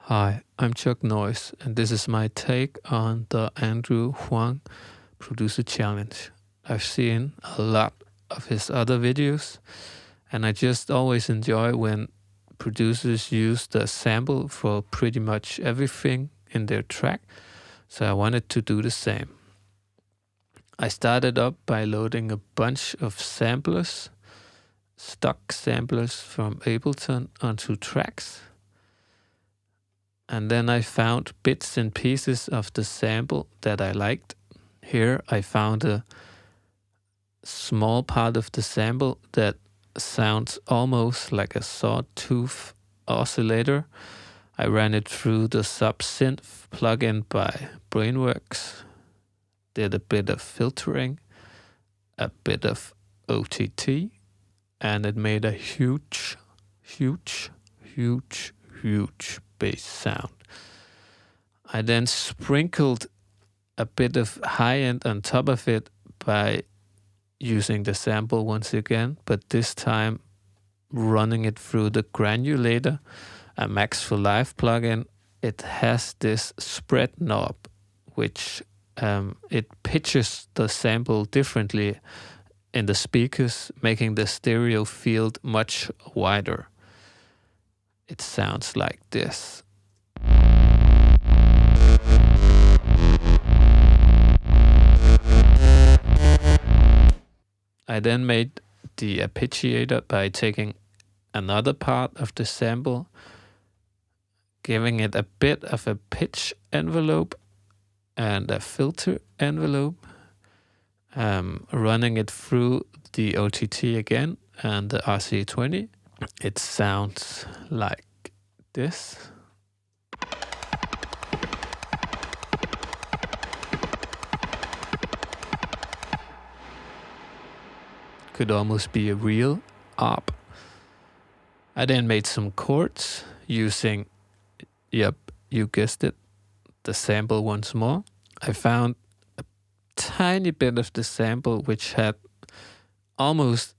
Hi, I'm Chuck Noyce, and this is my take on the Andrew Huang Producer Challenge. I've seen a lot of his other videos, and I just always enjoy when producers use the sample for pretty much everything in their track, so I wanted to do the same. I started up by loading a bunch of samplers, stock samplers from Ableton onto tracks. And then I found bits and pieces of the sample that I liked. Here I found a small part of the sample that sounds almost like a sawtooth oscillator. I ran it through the sub-synth plugin by Brainworks, did a bit of filtering, a bit of OTT, and it made a huge bass sound. I then sprinkled a bit of high end on top of it by using the sample once again, but this time running it through the granulator, a Max for Live plugin. It has this spread knob, which it pitches the sample differently in the speakers, making the stereo field much wider. It sounds like this. I then made the arpeggiator by taking another part of the sample, giving it a bit of a pitch envelope and a filter envelope, running it through the OTT again and the RC20. It sounds like this. Could almost be a real ARP. I then made some chords using, yep, you guessed it, the sample once more. I found a tiny bit of the sample which had almost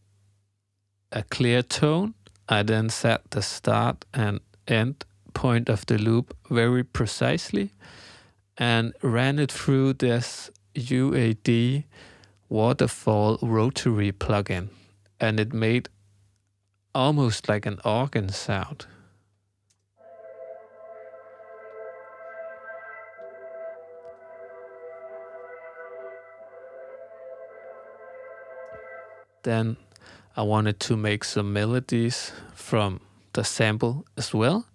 a clear tone. I then set the start and end point of the loop very precisely and ran it through this UAD waterfall rotary plugin, and it made almost like an organ sound. Then I wanted to make some melodies from the sample as well.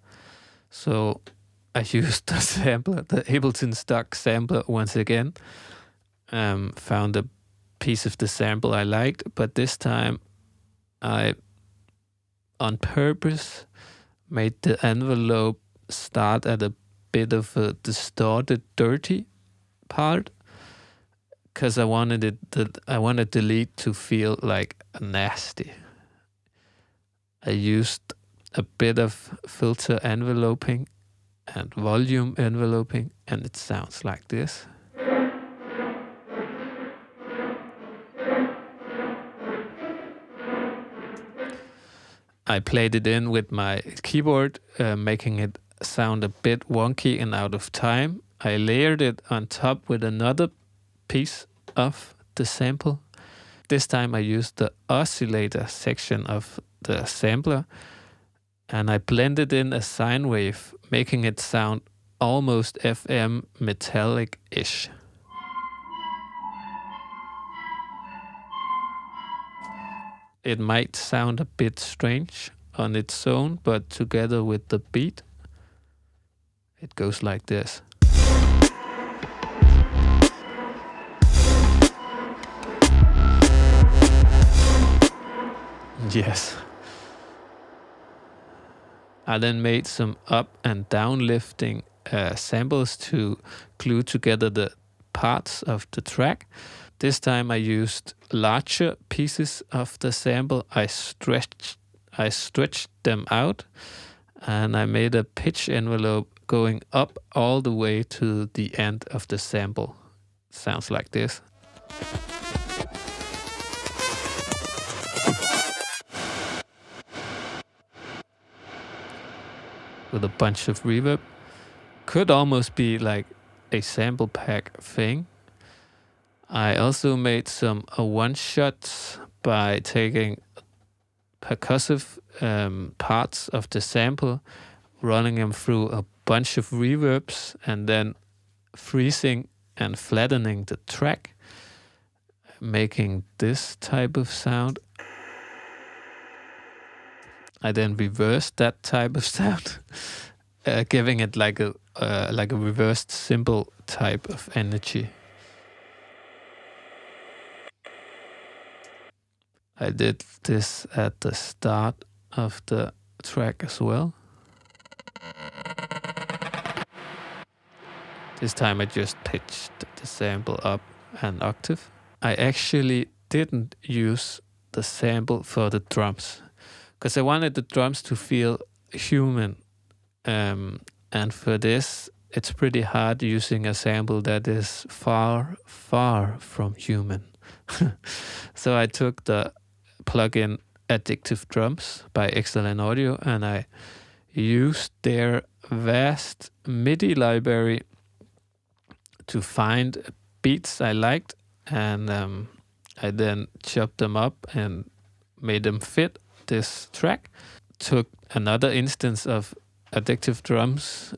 So I used the sampler, the Ableton stock sampler once again. Found a piece of the sample I liked, but this time I, on purpose, made the envelope start at a bit of a distorted, dirty part, because I wanted the lead to feel like nasty. I used a bit of filter enveloping and volume enveloping, and it sounds like this. I played it in with my keyboard, making it sound a bit wonky and out of time. I layered it on top with another piece of the sample. This time I used the oscillator section of the sampler, and I blended in a sine wave, making it sound almost FM metallic-ish. It might sound a bit strange on its own, but together with the beat, it goes like this. Yes. I then made some up and down lifting samples to glue together the parts of the track. This time I used larger pieces of the sample. I stretched them out, and I made a pitch envelope going up all the way to the end of the sample. Sounds like this. With a bunch of reverb. could almost be like a sample pack thing. I also made some one-shots by taking percussive parts of the sample, running them through a bunch of reverbs, and then freezing and flattening the track, making this type of sound. I then reversed that type of sound, giving it like a reversed cymbal type of energy. I did this at the start of the track as well. This time I just pitched the sample up an octave. I actually didn't use the sample for the drums because I wanted the drums to feel human. And for this, it's pretty hard using a sample that is far, far from human. So I took the plugin Addictive Drums by Excellent Audio, and I used their vast MIDI library to find beats I liked, and I then chopped them up and made them fit this track. Took another instance of Addictive Drums,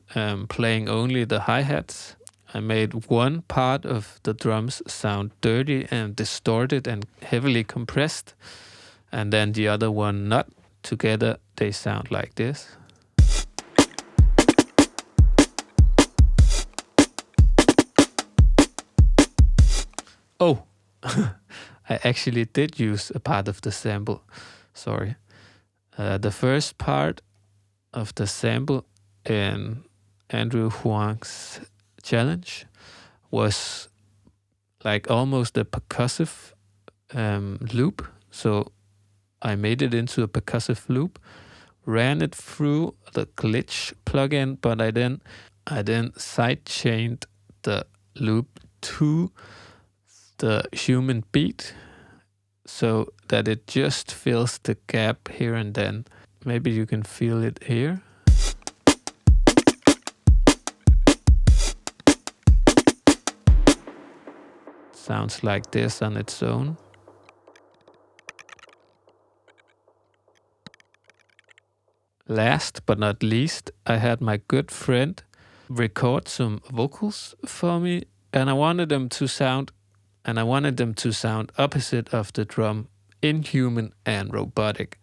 playing only the hi-hats. I made one part of the drums sound dirty and distorted and heavily compressed, and then the other one not. Together they sound like this. Oh, I actually did use a part of the sample. Sorry. The first part of the sample in Andrew Huang's challenge was like almost a percussive loop. So I made it into a percussive loop, ran it through the glitch plugin, but I then sidechained the loop to the human beat so that it just fills the gap here and then. Maybe you can feel it here. Sounds like this on its own. Last but not least, I had my good friend record some vocals for me, and I wanted them to sound opposite of the drum, inhuman and robotic.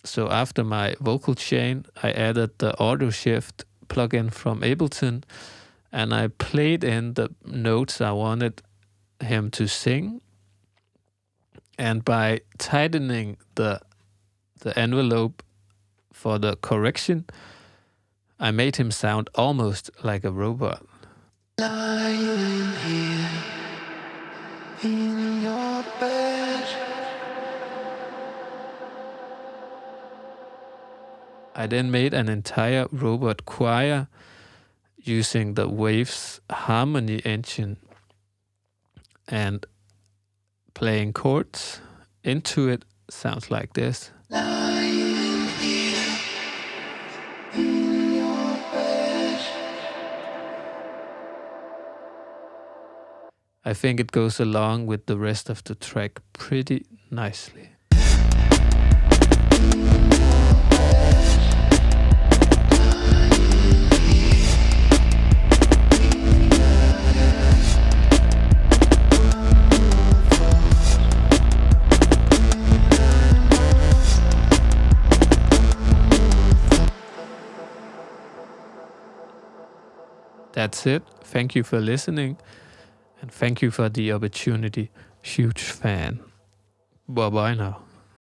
So after my vocal chain, I added the auto shift plugin from Ableton, and I played in the notes I wanted him to sing. And by tightening the envelope for the correction, I made him sound almost like a robot. Lying here in your bed, I then made an entire robot choir using the Waves harmony engine and playing chords into it. Sounds like this. Lying here in your bed. I think it goes along with the rest of the track pretty nicely. That's it. Thank you for listening, and thank you for the opportunity. Huge fan. Bye bye now.